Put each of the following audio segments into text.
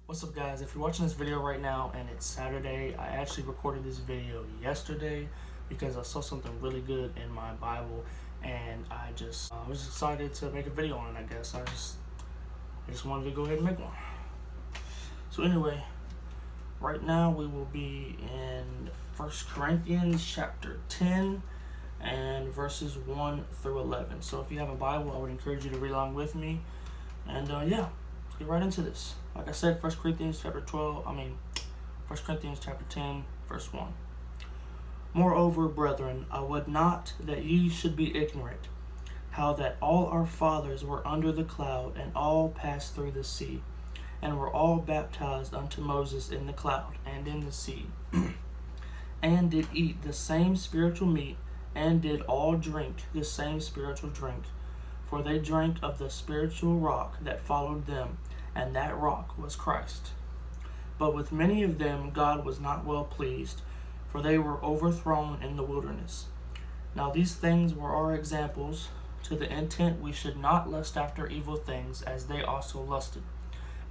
What's up, guys? If you're watching this video right now and it's Saturday, I actually recorded this video yesterday because I saw something really good in my Bible, and I was excited to make a video on it. I guess I just wanted to go ahead and make one. So anyway, right now we will be in 1 Corinthians chapter 10 and verses 1 through 11. So if you have a Bible, I would encourage you to read along with me. And let's get right into this. Like I said, 1 Corinthians chapter 10, verse 1. Moreover, brethren, I would not that ye should be ignorant, how that all our fathers were under the cloud, and all passed through the sea, and were all baptized unto Moses in the cloud and in the sea, and did eat the same spiritual meat, and did all drink the same spiritual drink. For they drank of the spiritual rock that followed them, and that rock was Christ. But with many of them God was not well pleased, for they were overthrown in the wilderness. Now these things were our examples, to the intent we should not lust after evil things, as they also lusted.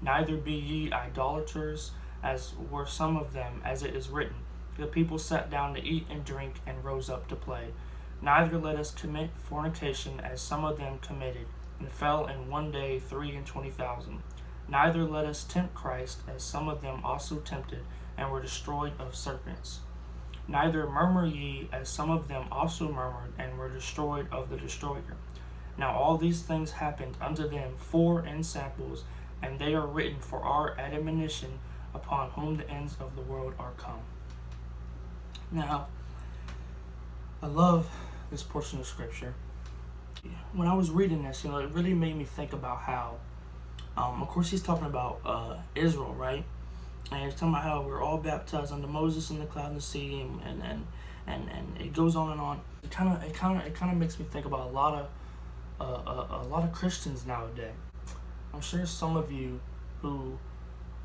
Neither be ye idolaters, as were some of them, as it is written, the people sat down to eat and drink, and rose up to play. Neither let us commit fornication, as some of them committed, and fell in one day 23,000. Neither let us tempt Christ, as some of them also tempted, and were destroyed of serpents. Neither murmur ye, as some of them also murmured, and were destroyed of the destroyer. Now all these things happened unto them for ensamples, and they are written for our admonition, upon whom the ends of the world are come. Now, I love this portion of scripture. When I was reading this, it really made me think about how, of course, he's talking about Israel, right? And he's talking about how we're all baptized under Moses in the cloud and the sea, and it goes on and on. It kind of makes me think about a lot of Christians nowadays. I'm sure some of you who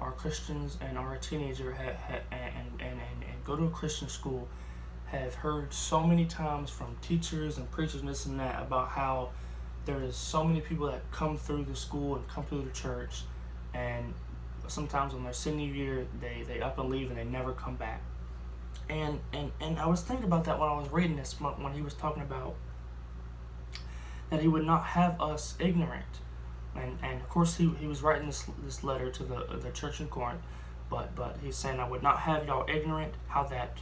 are Christians and are a teenager and go to a Christian school have heard so many times from teachers and preachers and this and that about how there is so many people that come through the school and come through the church, and sometimes on their senior year they up and leave and they never come back. And I was thinking about that when I was reading this, when he was talking about that he would not have us ignorant. And of course he was writing this letter to the church in Corinth, but he's saying, I would not have y'all ignorant, how that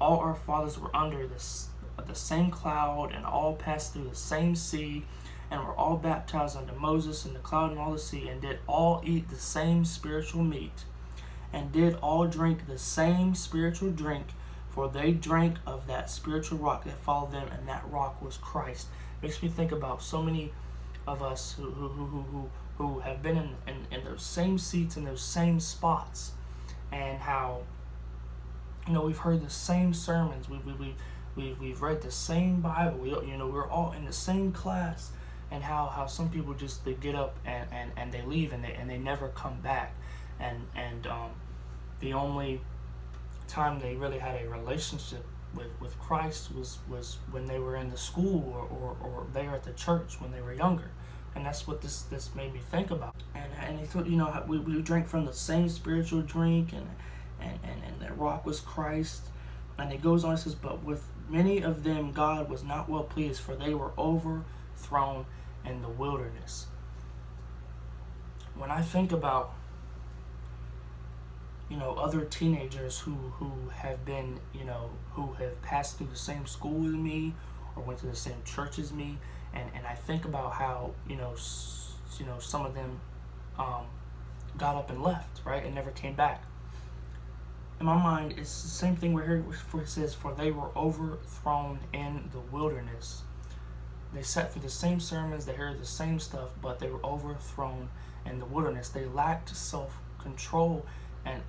all our fathers were under the same cloud, and all passed through the same sea, and were all baptized unto Moses in the cloud and all the sea, and did all eat the same spiritual meat, and did all drink the same spiritual drink, for they drank of that spiritual rock that followed them, and that rock was Christ. Makes me think about so many of us who have been in those same seats, in those same spots, and how we've heard the same sermons, we've read the same Bible, we're all in the same class, and how some people just, they get up and they leave, and they never come back, and the only time they really had a relationship with Christ was when they were in the school or there at the church when they were younger. And that's what this made me think about. And he thought, we drank from the same spiritual drink, and that rock was Christ. And it goes on, it says, but with many of them God was not well pleased, for they were overthrown in the wilderness. When I think about other teenagers who have been, who have passed through the same school as me, or went to the same church as me, and I think about how, some of them got up and left, right, and never came back. In my mind, it's the same thing where it says, for they were overthrown in the wilderness. They sat through the same sermons, they heard the same stuff, but they were overthrown in the wilderness. They lacked self-control, and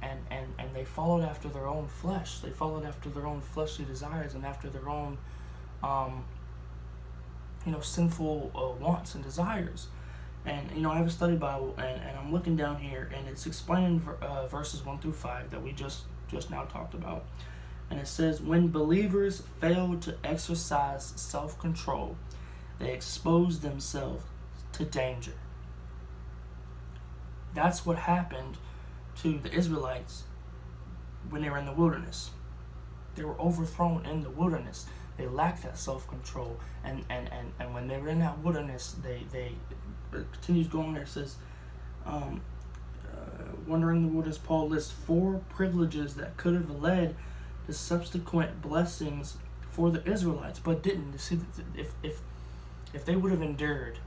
they followed after their own flesh. They followed after their own fleshly desires, and after their own sinful wants and desires. And I have a study Bible, and I'm looking down here, and it's explaining verses 1 through 5 that we just now talked about. And it says, when believers fail to exercise self-control, they expose themselves to danger. That's what happened to the Israelites when they were in the wilderness. They were overthrown in the wilderness. They lacked that self-control. And when they were in that wilderness, they it continues going there. It says, wandering the wilderness, Paul lists 4 privileges that could have led to subsequent blessings for the Israelites, but didn't. You see, if they would have endured,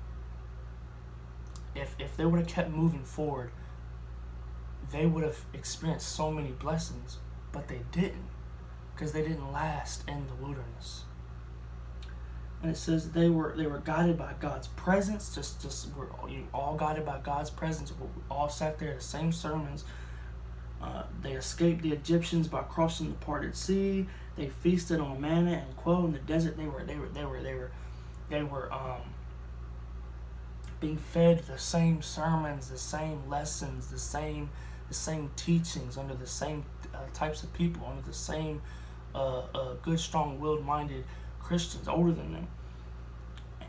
if they would have kept moving forward, they would have experienced so many blessings, but they didn't, because they didn't last in the wilderness. And it says they were guided by God's presence. We're all guided by God's presence. We all sat there, the same sermons. They escaped the Egyptians by crossing the parted sea. They feasted on manna and quail in the desert. They were being fed the same sermons, the same lessons, the same teachings under the same types of people, under the same good, strong-willed, minded Christians older than them,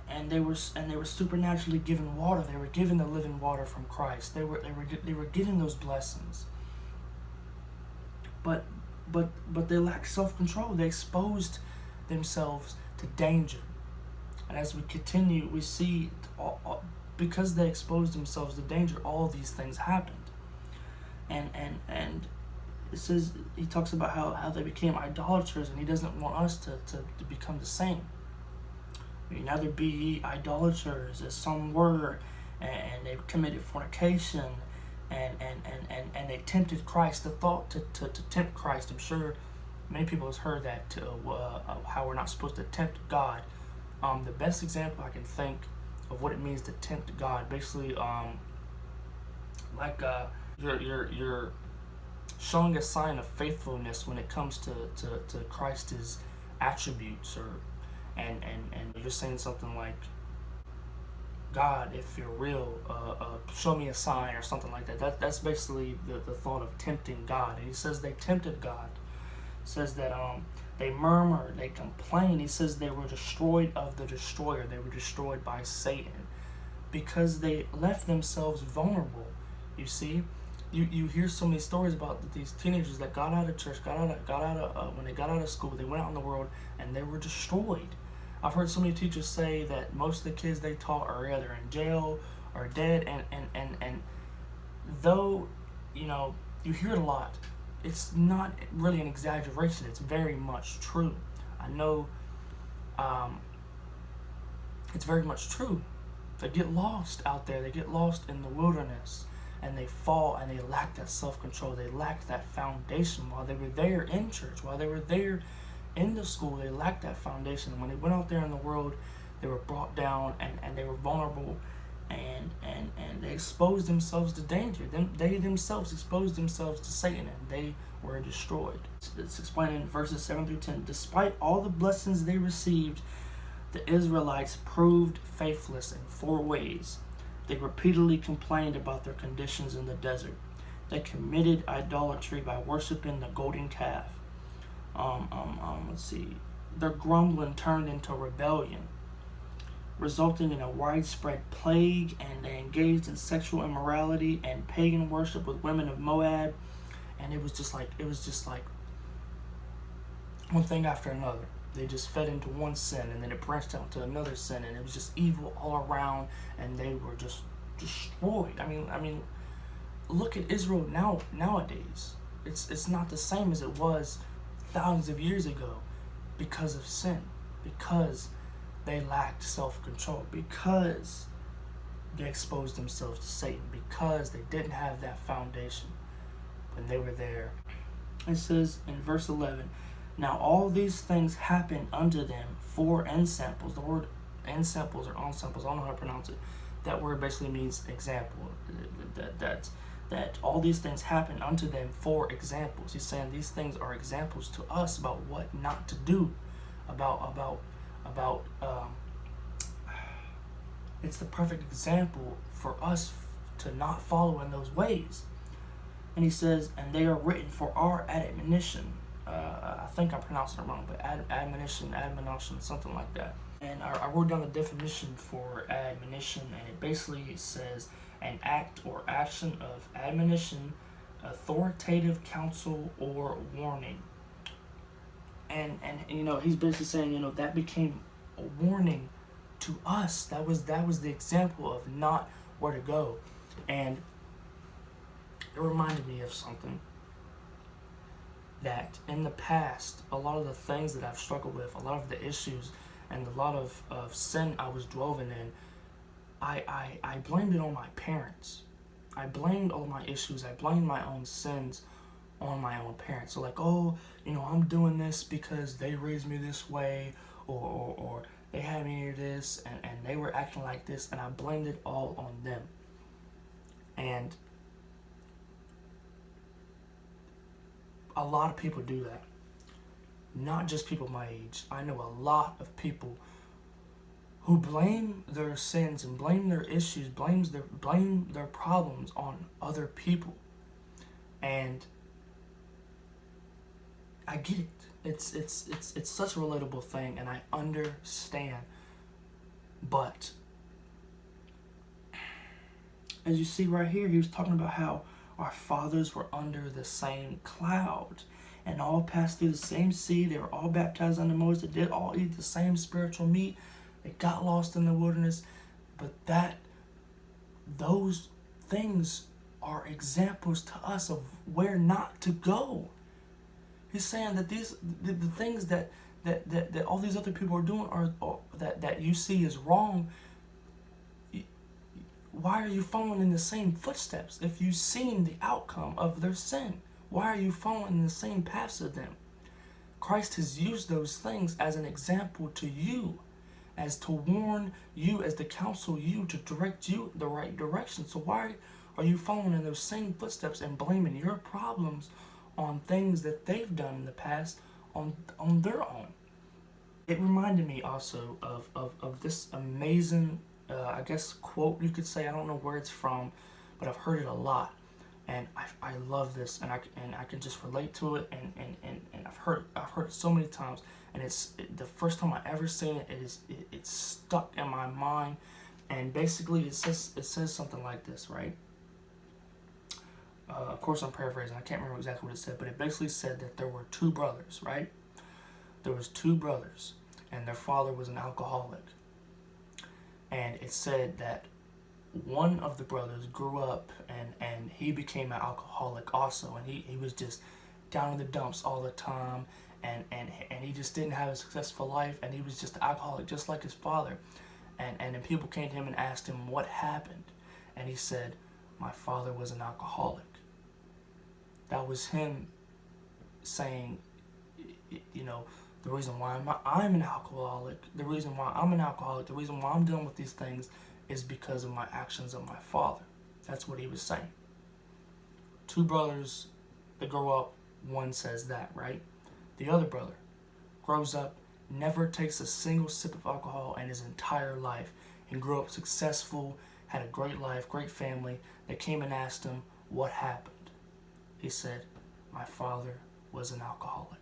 and they were supernaturally given water. They were given the living water from Christ. They were getting those blessings, but they lacked self-control. They exposed themselves to danger, and as we continue, we see because they exposed themselves to danger, all these things happened, and it says, he talks about how they became idolaters, and he doesn't want us to become the same. Neither be ye idolaters, as some were, and they committed fornication, and they tempted Christ. The thought to tempt Christ, I'm sure many people have heard that, how we're not supposed to tempt God. The best example I can think of what it means to tempt God, basically, you're showing a sign of faithfulness when it comes to Christ's attributes, and you're saying something like, God, if you're real, show me a sign, or something like that. That's basically the thought of tempting God. And he says they tempted God. It says that they murmured, they complained. He says they were destroyed of the destroyer. They were destroyed by Satan because they left themselves vulnerable. You see, you hear so many stories about these teenagers that got out of church, when they got out of school, they went out in the world and they were destroyed. I've heard so many teachers say that most of the kids they taught are either in jail or dead, and though, you hear it a lot, it's not really an exaggeration. It's very much true. I know it's very much true. They get lost out there. They get lost in the wilderness, and they fall, and they lack that self-control. They lack that foundation while they were there in church, while they were there in the school. They lacked that foundation. And when they went out there in the world, they were brought down, and they were vulnerable, and they exposed themselves to danger. They themselves exposed themselves to Satan, and they were destroyed. It's explained in verses 7 through 10. Despite all the blessings they received, the Israelites proved faithless in 4 ways. They repeatedly complained about their conditions in the desert. They committed idolatry by worshiping the golden calf. Let's see. Their grumbling turned into rebellion, resulting in a widespread plague, and they engaged in sexual immorality and pagan worship with women of Moab, and it was just like one thing after another. They just fed into one sin, and then it branched out to another sin, and it was just evil all around, and they were just destroyed. I mean, look at Israel nowadays. It's not the same as it was thousands of years ago, because of sin, because they lacked self-control, because they exposed themselves to Satan, because they didn't have that foundation when they were there. It says in verse 11, now all these things happened unto them for ensamples. The word ensamples or ensamples, I don't know how to pronounce it. That word basically means example. That all these things happen unto them for examples. He's saying these things are examples to us about what not to do, about it's the perfect example for us to not follow in those ways. And he says, and they are written for our admonition. I think I'm pronouncing it wrong, but admonition, something like that. And I wrote down the definition for admonition, and it basically says an act or action of admonition authoritative counsel or warning. And he's basically saying, that became a warning to us. That was the example of not where to go. And it reminded me of something, that in the past, a lot of the things that I've struggled with, a lot of the issues and a lot of sin I was dwelling in, I blamed it on my parents. I blamed all my issues, I blamed my own sins on my own parents. So like, I'm doing this because they raised me this way, or they had me near this, and they were acting like this, and I blamed it all on them. And a lot of people do that. Not just people my age. I know a lot of people who blame their sins and blame their issues, blame their problems on other people. And I get it. It's such a relatable thing, and I understand. But as you see right here, he was talking about how our fathers were under the same cloud and all passed through the same sea. They were all baptized under Moses. They did all eat the same spiritual meat. They got lost in the wilderness. But those things are examples to us of where not to go. He's saying that the things that all these other people are doing are that you see is wrong. Why are you following in the same footsteps? If you've seen the outcome of their sin, why are you following in the same paths of them? Christ has used those things as an example to you, as to warn you, as to counsel you, to direct you the right direction. So why are you following in those same footsteps and blaming your problems on things that they've done in the past on their own? It reminded me also of this amazing I guess quote, you could say. I don't know where it's from, but I've heard it a lot, and I love this, and I can just relate to it, and I've heard it so many times, and the first time I ever seen it, it's stuck in my mind. And basically it says something like this, right? Of course I'm paraphrasing, I can't remember exactly what it said, but it basically said that there were two brothers, right? There was two brothers, and their father was an alcoholic. And it said that one of the brothers grew up and he became an alcoholic also, and he was just down in the dumps all the time, and he just didn't have a successful life, and he was just an alcoholic just like his father. And then people came to him and asked him what happened, and he said, my father was an alcoholic. That was him saying, the reason why I'm an alcoholic, the reason why I'm dealing with these things is because of my actions of my father. That's what he was saying. Two brothers that grow up, one says that, right? The other brother grows up, never takes a single sip of alcohol in his entire life, and grew up successful, had a great life, great family. They came and asked him what happened. He said, my father was an alcoholic.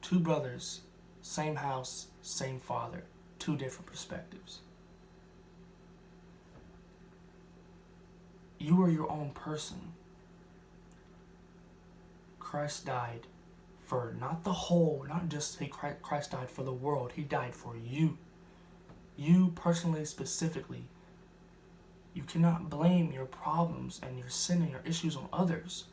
Two brothers, same house, same father, two different perspectives. You are your own person. Christ died for not the whole, not just Christ died for the world. He died for you. You personally, specifically. You cannot blame your problems and your sin and your issues on others.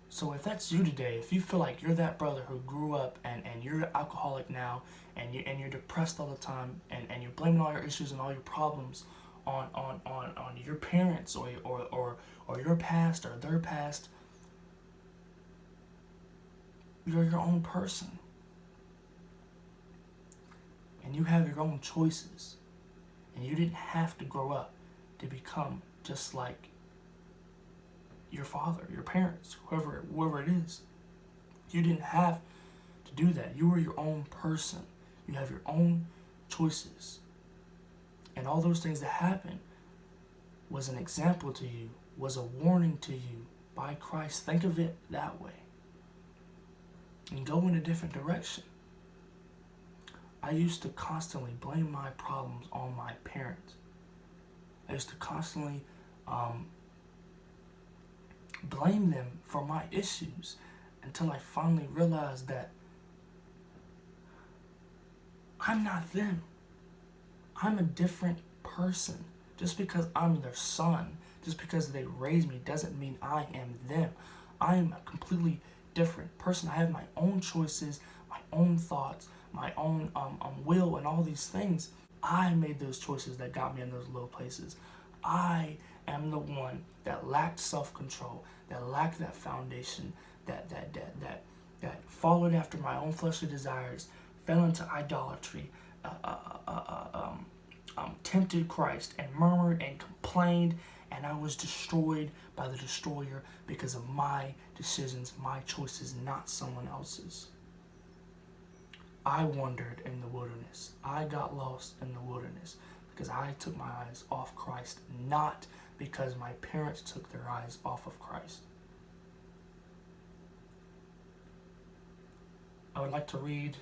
So if that's you today, if you feel like you're that brother who grew up and you're an alcoholic now, and you're depressed all the time, and you're blaming all your issues and all your problems on your parents or your past or their past, you're your own person. And you have your own choices. And you didn't have to grow up to become just like your father, your parents, whoever it is. You didn't have to do that. You were your own person. You have your own choices. And all those things that happened was an example to you, was a warning to you by Christ. Think of it that way. And go in a different direction. I used to constantly blame my problems on my parents. I used to constantly blame them for my issues until I finally realized that I'm not them. I'm a different person. Just because I'm their son, just because they raised me, doesn't mean I am them. I am a completely different person. I have my own choices, my own thoughts, my own will, and all these things. I made those choices that got me in those low places. I am the one that lacked self-control, that lacked that foundation, that followed after my own fleshly desires, fell into idolatry, tempted Christ, and murmured and complained, and I was destroyed by the destroyer because of my decisions, my choices, not someone else's. I wandered in the wilderness. I got lost in the wilderness because I took my eyes off Christ, not because my parents took their eyes off of Christ. I would like to read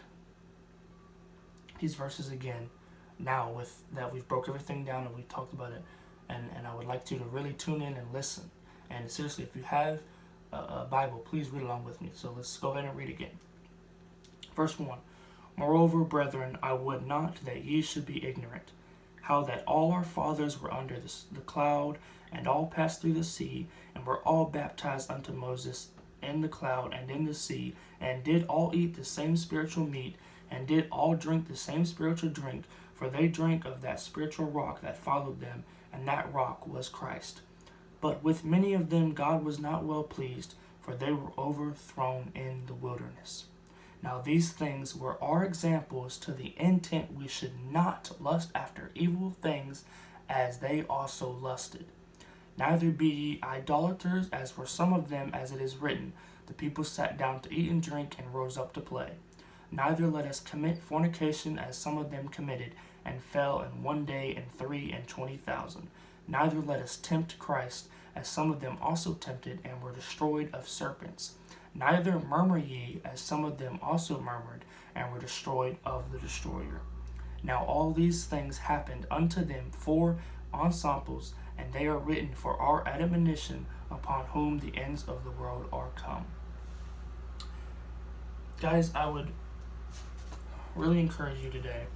these verses again now with that we've broke everything down and we talked about it, and I would like you to really tune in and listen. And seriously, if you have a Bible, please read along with me. So let's go ahead and read again. Verse 1. Moreover, brethren, I would not that ye should be ignorant, how that all our fathers were under the cloud, and all passed through the sea, and were all baptized unto Moses in the cloud and in the sea, and did all eat the same spiritual meat, and did all drink the same spiritual drink, for they drank of that spiritual rock that followed them, and that rock was Christ. But with many of them God was not well pleased, for they were overthrown in the wilderness. Now these things were our examples, to the intent we should not lust after evil things, as they also lusted. Neither be ye idolaters, as were some of them, as it is written, the people sat down to eat and drink, and rose up to play. Neither let us commit fornication, as some of them committed, and fell in one day in 23,000. Neither let us tempt Christ, as some of them also tempted, and were destroyed of serpents. Neither murmur ye, as some of them also murmured, and were destroyed of the destroyer. Now all these things happened unto them for ensamples, and they are written for our admonition, upon whom the ends of the world are come. Guys, I would really encourage you today.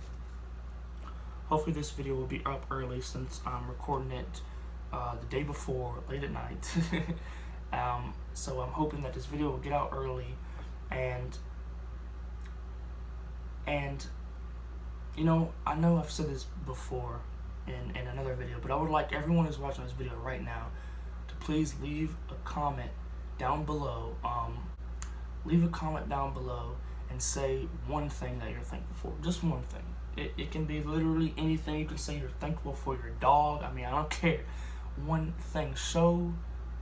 Hopefully this video will be up early, since I'm recording it the day before, late at night. So I'm hoping that this video will get out early, and you know, I know I've said this before in another video, but I would like everyone who's watching this video right now to please leave a comment down below. Leave a comment down below and say one thing that you're thankful for. Just one thing. It can be literally anything. You can say you're thankful for your dog. I mean, I don't care. One thing. Show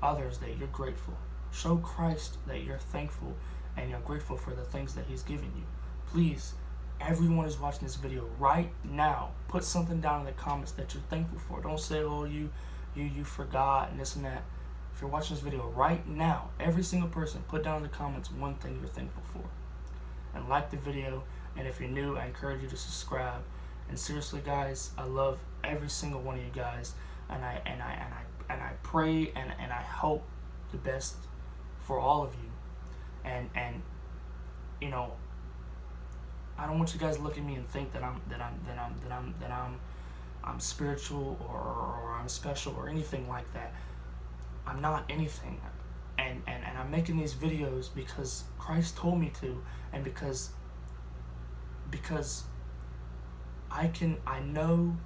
others that you're grateful. Show Christ that you're thankful and you're grateful for the things that he's given you. Please, everyone who's watching this video right now, put something down in the comments that you're thankful for. Don't say, oh, you forgot and this and that. If you're watching this video right now, every single person, put down in the comments one thing you're thankful for. And like the video, and if you're new, I encourage you to subscribe. And seriously, guys, I love every single one of you guys, and I pray and I hope the best for all of you. And you know, I don't want you guys to look at me and think that I'm spiritual or I'm special or anything like that. I'm not anything. And I'm making these videos because Christ told me to, and because I know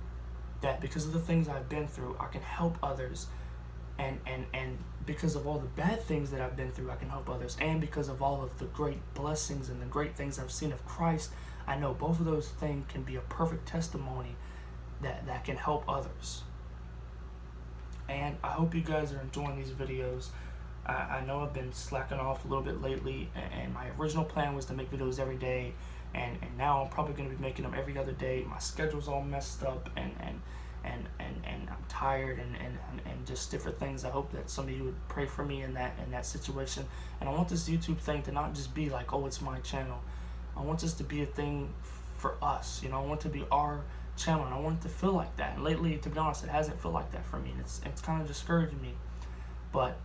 that because of the things I've been through, I can help others, and because of all the bad things that I've been through, I can help others, and because of all of the great blessings and the great things I've seen of Christ, I know both of those things can be a perfect testimony that can help others. And I hope you guys are enjoying these videos. I know I've been slacking off a little bit lately, and my original plan was to make videos every day, and now I'm probably going to be making them every other day. My schedule's all messed up, and I'm tired, and just different things. I hope that some of you would pray for me in that situation. And I want this YouTube thing to not just be like, oh, it's my channel. I want this to be a thing for us. You know, I want it to be our channel, and I want it to feel like that. And lately, to be honest, it hasn't felt like that for me, and it's kind of discouraging me. But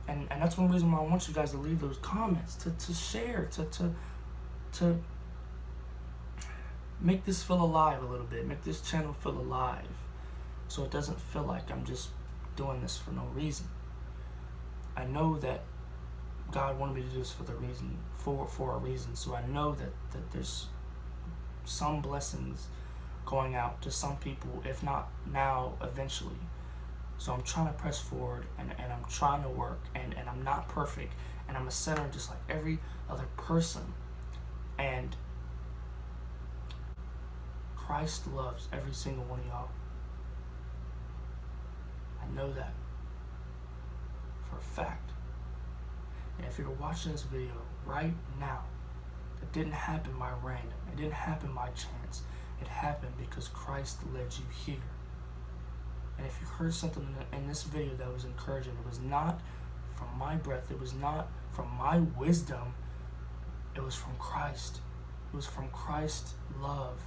And that's one reason why I want you guys to leave those comments, to share, to make this feel alive a little bit, make this channel feel alive, so it doesn't feel like I'm just doing this for no reason. I know that God wanted me to do this for a reason. So I know that there's some blessings going out to some people, if not now, eventually. So I'm trying to press forward, and I'm trying to work, and I'm not perfect, and I'm a sinner just like every other person. And Christ loves every single one of y'all. I know that for a fact. And if you're watching this video right now, it didn't happen by random. It didn't happen by chance. It happened because Christ led you here. And if you heard something in this video that was encouraging, it was not from my breath. It was not from my wisdom. It was from Christ. It was from Christ's love.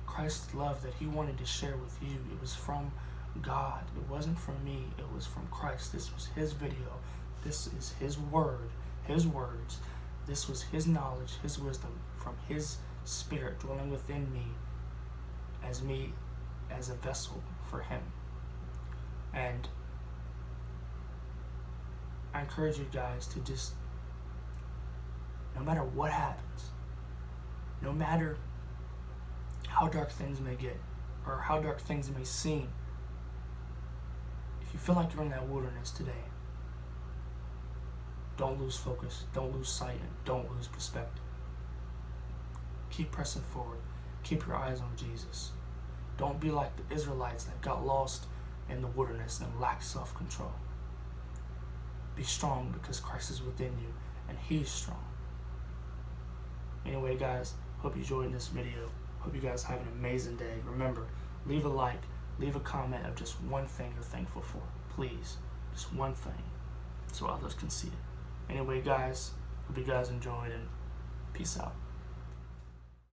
Christ's love that he wanted to share with you. It was from God. It wasn't from me. It was from Christ. This was his video. This is his word, his words. This was his knowledge, his wisdom from his spirit dwelling within me as a vessel for him. And I encourage you guys to just, no matter what happens, no matter how dark things may get or how dark things may seem, if you feel like you're in that wilderness today, don't lose focus, don't lose sight, and don't lose perspective. Keep pressing forward. Keep your eyes on Jesus. Don't be like the Israelites that got lost in the wilderness and lacked self-control. Be strong because Christ is within you and he's strong. Anyway, guys, hope you enjoyed this video. Hope you guys have an amazing day. Remember, leave a like, leave a comment of just one thing you're thankful for. Please, just one thing so others can see it. Anyway, guys, hope you guys enjoyed, and peace out.